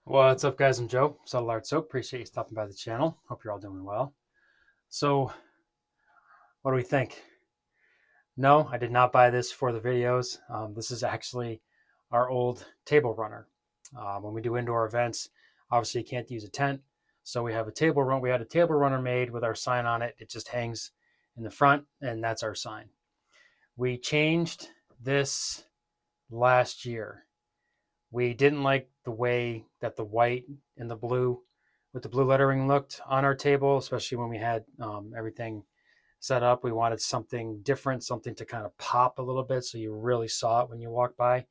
What's up, guys? I'm Joe, Subtle Art Soap. Appreciate you stopping by the channel. Hope you're all doing well. So, what do we think? No, I did not buy this for the videos. This is actually our old table runner. When we do indoor events, obviously you can't use a tent, so we have a table run. We had a table runner made with our sign on it. It just hangs in the front, and that's our sign. We changed this last year. We didn't like the way that the white and the blue with the blue lettering looked on our table, especially when we had everything set up. We wanted something different, something to kind of pop a little bit so you really saw it when you walk by.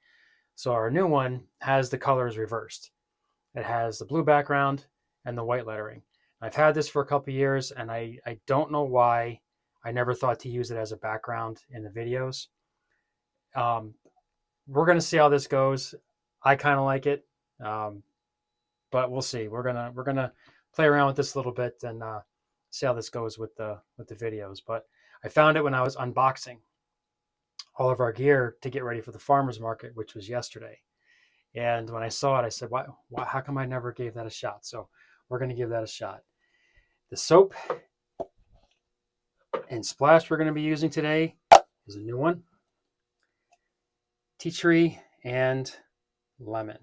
So our new one has the colors reversed. It has the blue background and the white lettering. I've had this for a couple of years, and I don't know why I never thought to use it as a background in the videos. Um, we're going to see how this goes. I kind of like it, but we'll see. We're gonna play around with this a little bit and see how this goes with the videos. But I found it when I was unboxing all of our gear to get ready for the farmers market, which was yesterday. And when I saw it, I said, why how come I never gave that a shot? So we're going to give that a shot. The soap and splash we're going to be using today is a new one. Tea tree and lemon.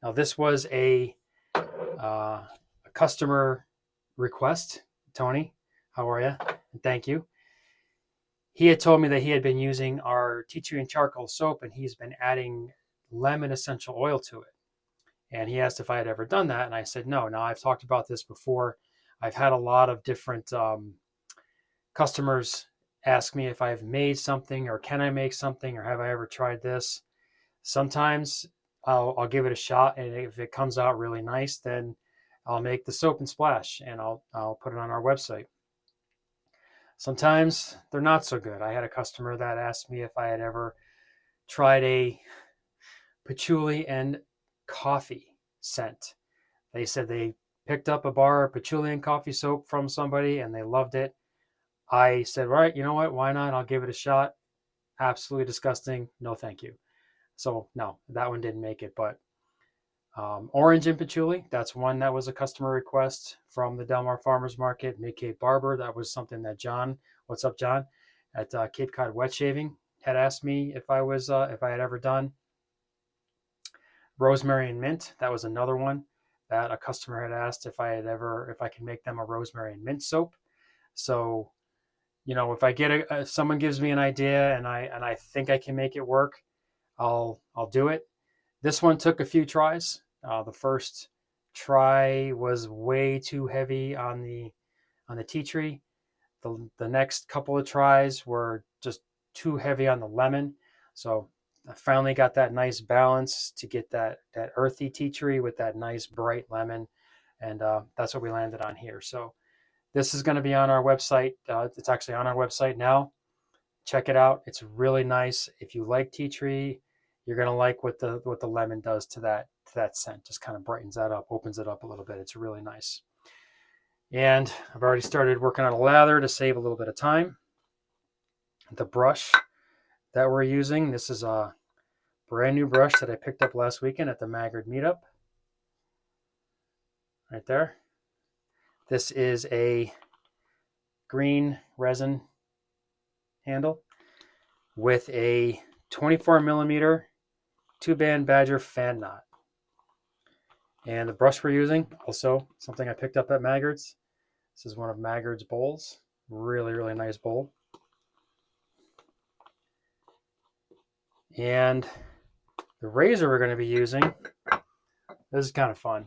Now this was a customer request. Tony, how are you? And thank you. He had told me that he had been using our tea tree and charcoal soap, and he's been adding lemon essential oil to it. And he asked if I had ever done that, and I said no. Now I've talked about this before. I've had a lot of different customers ask me if I've made something, or can I make something, or have I ever tried this. Sometimes I'll give it a shot, and if it comes out really nice, then I'll make the soap and splash, and I'll put it on our website. Sometimes they're not so good. I had a customer that asked me if I had ever tried a patchouli and coffee scent. They said they picked up a bar of patchouli and coffee soap from somebody and they loved it. I said, right, you know what? Why not? I'll give it a shot. Absolutely disgusting. No, thank you. So no, that one didn't make it. But orange and patchouli, that's one that was a customer request from the Delmar Farmers Market. Mid Cape Barber, that was something that John, what's up, John, at Cape Cod Wet Shaving had asked me if I had ever done. Rosemary and mint, that was another one that a customer had asked if I could make them a rosemary and mint soap. So, if I get if someone gives me an idea and I think I can make it work, I'll do it. This one took a few tries. The first try was way too heavy on the tea tree. The next couple of tries were just too heavy on the lemon. So I finally got that nice balance to get that earthy tea tree with that nice bright lemon, and that's what we landed on here. So this is going to be on our website. It's actually on our website now. Check it out. It's really nice. If you like tea tree, you're going to like what the lemon does to that scent. Just kind of brightens that up, opens it up a little bit. It's really nice. And I've already started working on a lather to save a little bit of time. The brush that we're using, this is a brand new brush that I picked up last weekend at the Maggard meetup. Right there. This is a green resin handle with a 24 millimeter 2-band Badger fan knot. And the brush we're using, also something I picked up at Maggard's. This is one of Maggard's bowls. Really, really nice bowl. And the razor we're going to be using, this is kind of fun.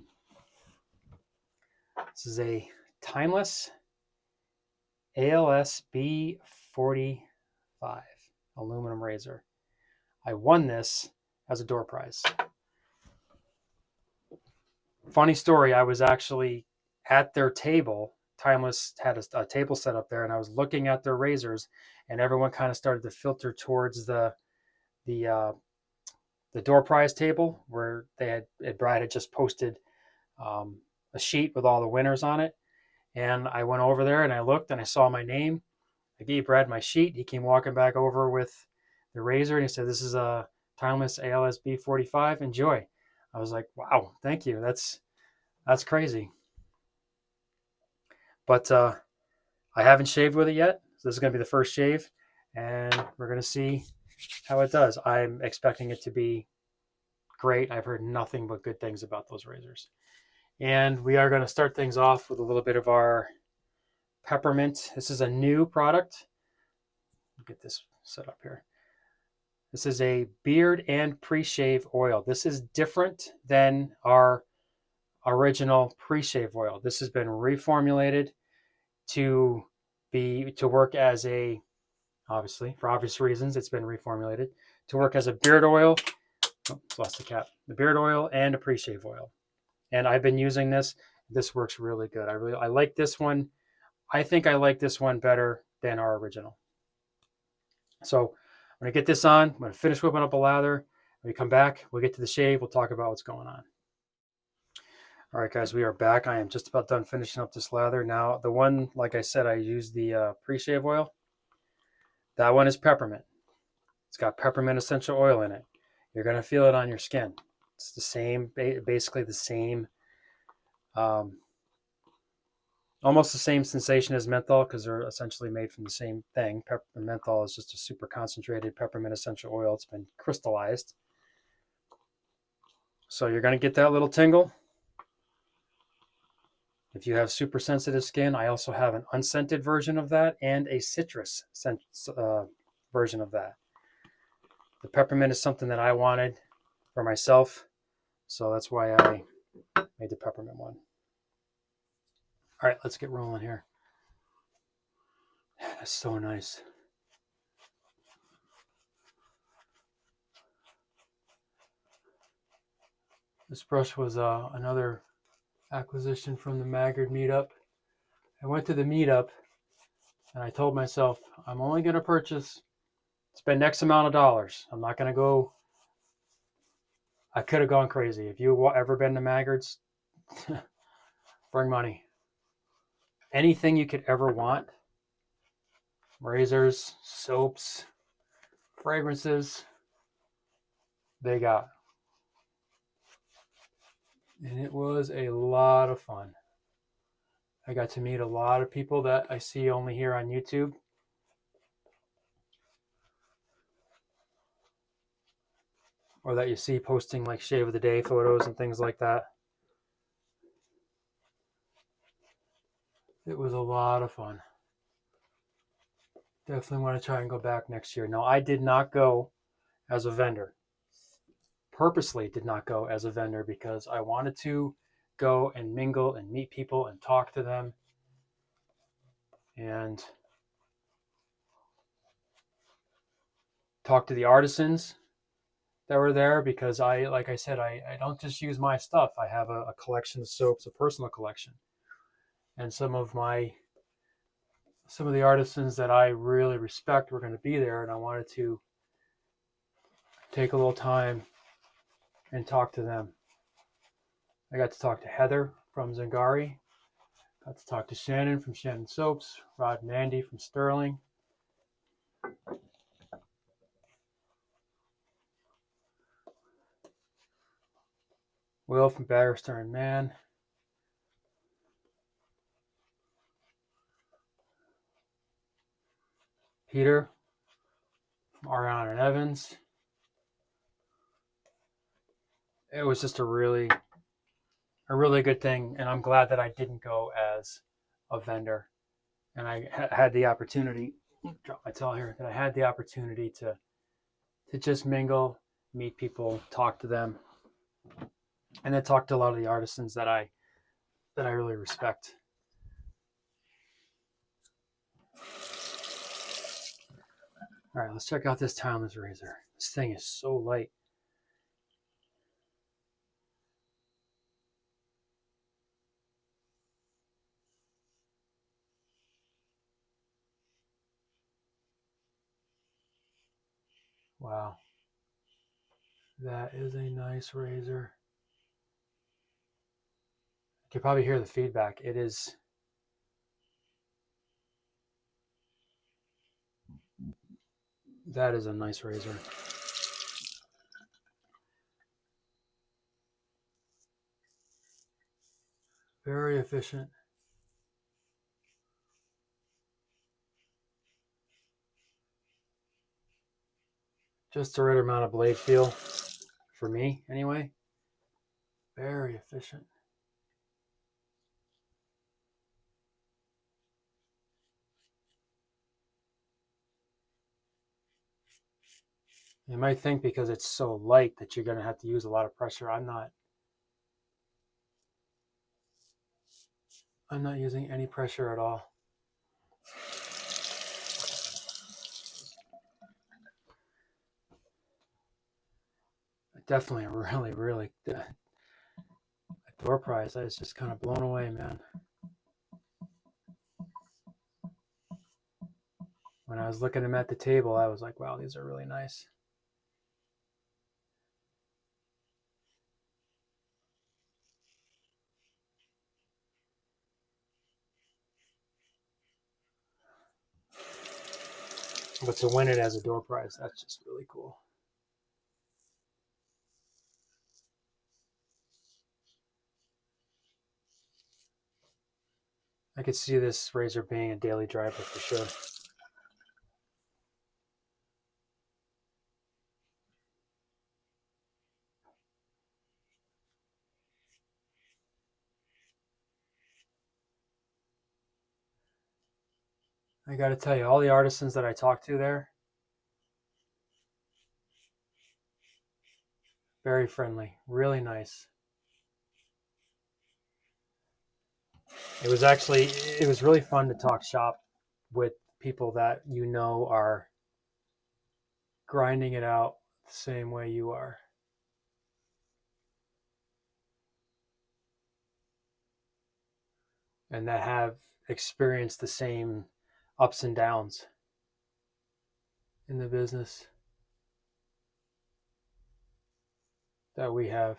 This is a Timeless ALS B45 aluminum razor. I won this as a door prize. Funny story, I was actually at their table. Timeless had a table set up there, and I was looking at their razors, and everyone kind of started to filter towards the door prize table where Brad had just posted a sheet with all the winners on it. And I went over there and I looked and I saw my name. I gave Brad my sheet. He came walking back over with the razor and he said, "This is a Timeless ALS B45. Enjoy." I was like, wow, thank you. That's crazy. But I haven't shaved with it yet. So this is going to be the first shave, and we're going to see how it does. I'm expecting it to be great. I've heard nothing but good things about those razors. And we are going to start things off with a little bit of our peppermint. This is a new product. Get this set up here. This is a beard and pre-shave oil. This is different than our original pre-shave oil. This has been reformulated to work as a, obviously for obvious reasons, it's been reformulated to work as a beard oil. Oh, lost the cap. The beard oil and a pre-shave oil. And I've been using this. This works really good. I like this one. I think I like this one better than our original. So I'm going to get this on. I'm going to finish whipping up a lather. When we come back, we'll get to the shave. We'll talk about what's going on. All right, guys, we are back. I am just about done finishing up this lather. Now, the one, like I said, I used the pre-shave oil. That one is peppermint. It's got peppermint essential oil in it. You're going to feel it on your skin. It's the same, basically the same, almost the same sensation as menthol because they're essentially made from the same thing. Menthol is just a super concentrated peppermint essential oil. It's been crystallized. So you're going to get that little tingle. If you have super sensitive skin, I also have an unscented version of that and a citrus version of that. The peppermint is something that I wanted for myself, so that's why I made the peppermint one. All right, let's get rolling here. That's so nice. This brush was another acquisition from the Maggard meetup. I went to the meetup and I told myself, I'm only going to spend X amount of dollars. I'm not going to go. I could have gone crazy. If you've ever been to Maggard's, bring money. Anything you could ever want. Razors, soaps, fragrances, they got. And it was a lot of fun. I got to meet a lot of people that I see only here on YouTube. Or that you see posting like shave of the day photos and things like that. It was a lot of fun. Definitely want to try and go back next year. Now, I did not go as a vendor. Purposely did not go as a vendor because I wanted to go and mingle and meet people and talk to them. And talk to the artisans that were there because like I said, I don't just use my stuff. I have a collection of soaps, a personal collection. And some of the artisans that I really respect were going to be there, and I wanted to take a little time and talk to them. I got to talk to Heather from Zingari, got to talk to Shannon from Shannon Soaps, Rod and Andy from Sterling. Will from Barrister and Mann. Peter from Ariana and Evans. It was just a really good thing, and I'm glad that I didn't go as a vendor. And I had the opportunity, drop my towel here, that I had the opportunity to just mingle, meet people, talk to them, and then talk to a lot of the artisans that I really respect. All right, let's check out this timeless razor. This thing is so light. Wow. That is a nice razor. You can probably hear the feedback. That is a nice razor. Very efficient. Just the right amount of blade feel for me, anyway. Very efficient. You might think because it's so light that you're going to have to use a lot of pressure. I'm not using any pressure at all. Definitely a really door prize. I was just kind of blown away, man. When I was looking at them at the table, I was like, wow, these are really nice. But to win it as a door prize, that's just really cool. I could see this razor being a daily driver for sure. I got to tell you, all the artisans that I talked to there, very friendly, really nice. It was really fun to talk shop with people that you know are grinding it out the same way you are. And that have experienced the same ups and downs in the business that we have.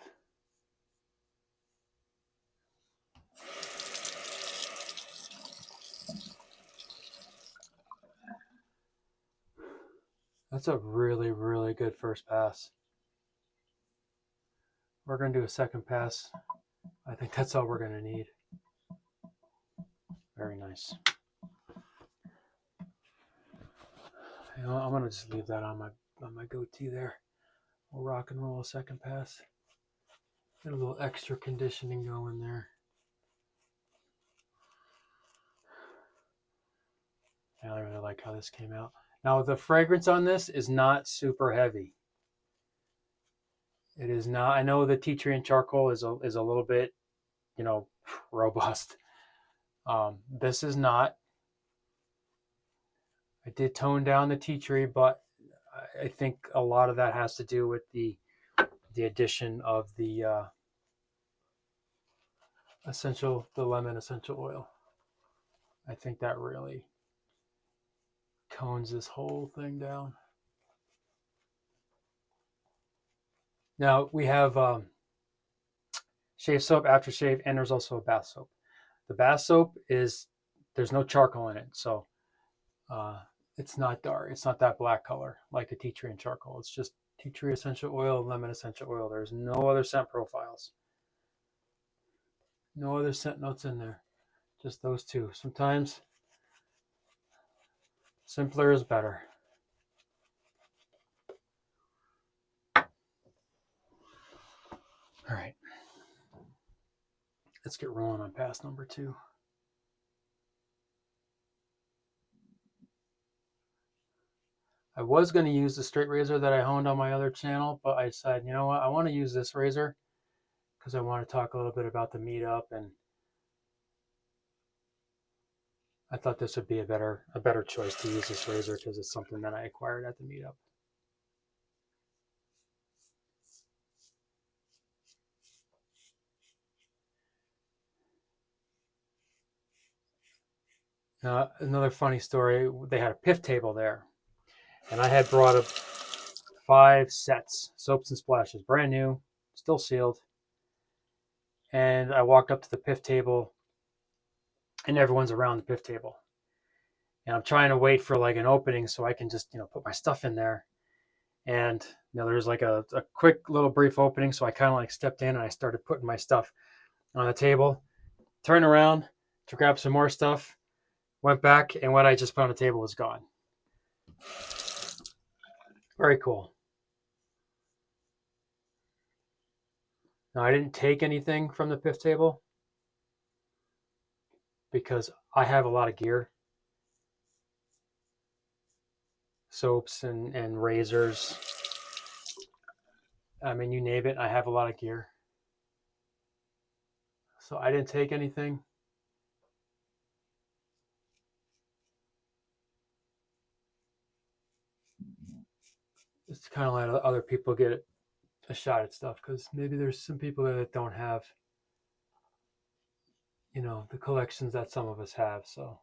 That's a really good first pass. We're going to do a second pass. I think that's all we're going to need. Very nice. You know, I'm going to just leave that on my goatee there. We'll rock and roll a second pass. Get a little extra conditioning going there. I really like how this came out. Now the fragrance on this is not super heavy. It is not. I know the tea tree and charcoal is a little bit, you know, robust. This is not. I did tone down the tea tree, but I think a lot of that has to do with the addition of the lemon essential oil. I think that really tones this whole thing down. Now we have shave soap, aftershave, and there's also a bath soap. The bath soap there's no charcoal in it, so it's not dark. It's not that black color like the tea tree and charcoal. It's just tea tree essential oil, lemon essential oil. There's no other scent profiles. No other scent notes in there. Just those two. Sometimes simpler is better. All right. Let's get rolling on pass number 2. I was going to use the straight razor that I honed on my other channel, but I decided, you know what, I want to use this razor because I want to talk a little bit about the meetup, and I thought this would be a better choice to use this razor because it's something that I acquired at the meetup. Another funny story, they had a Piff Table there, and I had brought up 5 sets, soaps and splashes, brand new, still sealed. And I walked up to the Piff Table, and everyone's around the Piff Table. And I'm trying to wait for like an opening so I can just, you know, put my stuff in there. And, you know, there's like a quick little brief opening. So I kind of like stepped in and I started putting my stuff on the table. turned around to grab some more stuff, went back, and what I just put on the table was gone. Very cool. Now, I didn't take anything from the Piff Table because I have a lot of gear. Soaps and razors. I mean, you name it, I have a lot of gear. So I didn't take anything. Just to kind of let other people get a shot at stuff, because maybe there's some people that don't have, you know, the collections that some of us have. So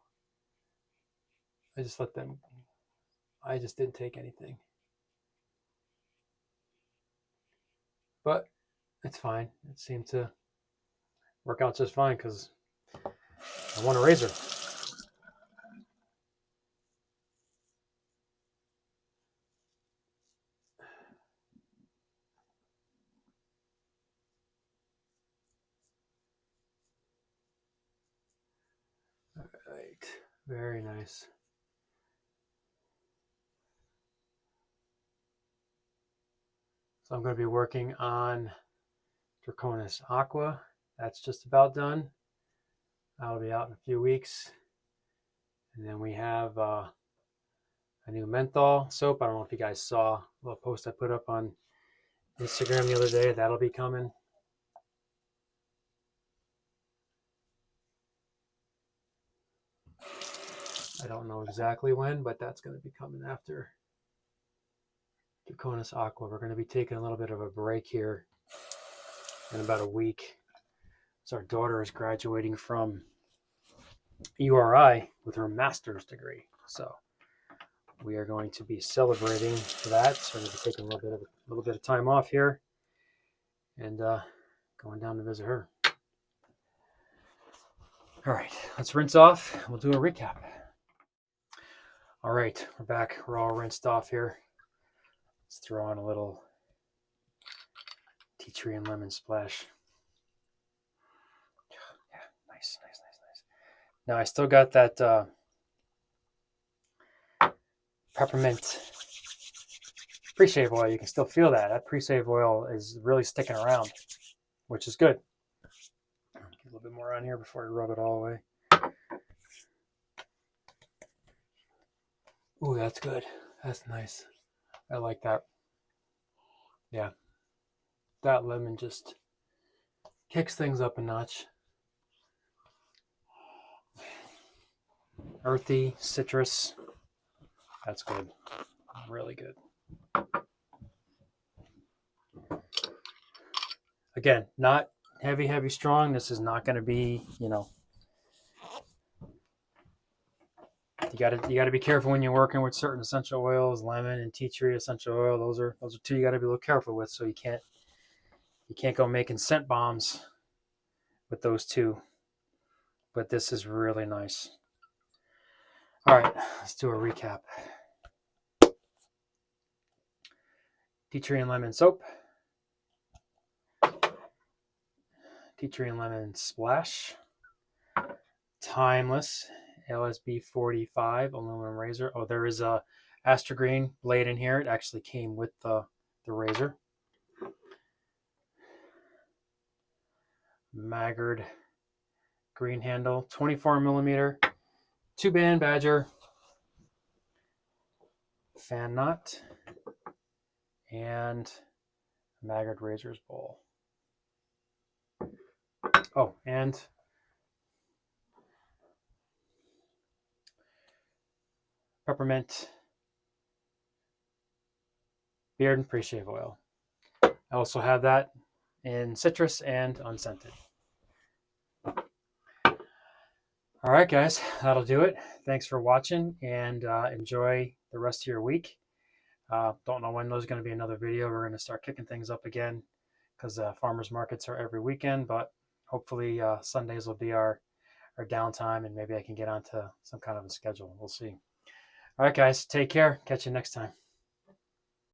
I just let them, I just didn't take anything. But it's fine. It seemed to work out just fine because I want a razor. All right, very nice. So I'm going to be working on Draconis Aqua. That's just about done. That'll be out in a few weeks. And then we have a new menthol soap. I don't know if you guys saw a little post I put up on Instagram the other day. That'll be coming. I don't know exactly when, but that's going to be coming after Draconis Aqua. We're going to be taking a little bit of a break here in about a week. So our daughter is graduating from URI with her master's degree. So we are going to be celebrating that. So we're going to be taking a little bit of time off here and going down to visit her. All right, let's rinse off. We'll do a recap. All right, we're back. We're all rinsed off here. Let's throw on a little tea tree and lemon splash. Yeah, nice. Now I still got that peppermint pre-shave oil. You can still feel that. That pre-shave oil is really sticking around, which is good. Get a little bit more on here before I rub it all away. Ooh, that's good. That's nice. I like that. Yeah. That lemon just kicks things up a notch. Earthy, citrus. That's good. Really good. Again, not heavy, strong. This is not going to be, you know, you gotta be careful when you're working with certain essential oils, lemon and tea tree essential oil. Those are two you gotta be a little careful with. So you can't go making scent bombs with those two. But this is really nice. All right, let's do a recap. Tea tree and lemon soap. Tea tree and lemon splash. Timeless LSB 45 aluminum razor. Oh, there is a Astrogreen blade in here. It actually came with the razor. Maggard green handle, 24 millimeter, 2-band Badger fan knot, and Maggard razor's bowl. Oh, and peppermint beard and pre-shave oil. I also have that in citrus and unscented. All right, guys, that'll do it. Thanks for watching, and enjoy the rest of your week. Don't know when there's going to be another video. We're going to start kicking things up again because farmers markets are every weekend, but hopefully Sundays will be our downtime, and maybe I can get onto some kind of a schedule. We'll see. All right, guys, take care. Catch you next time.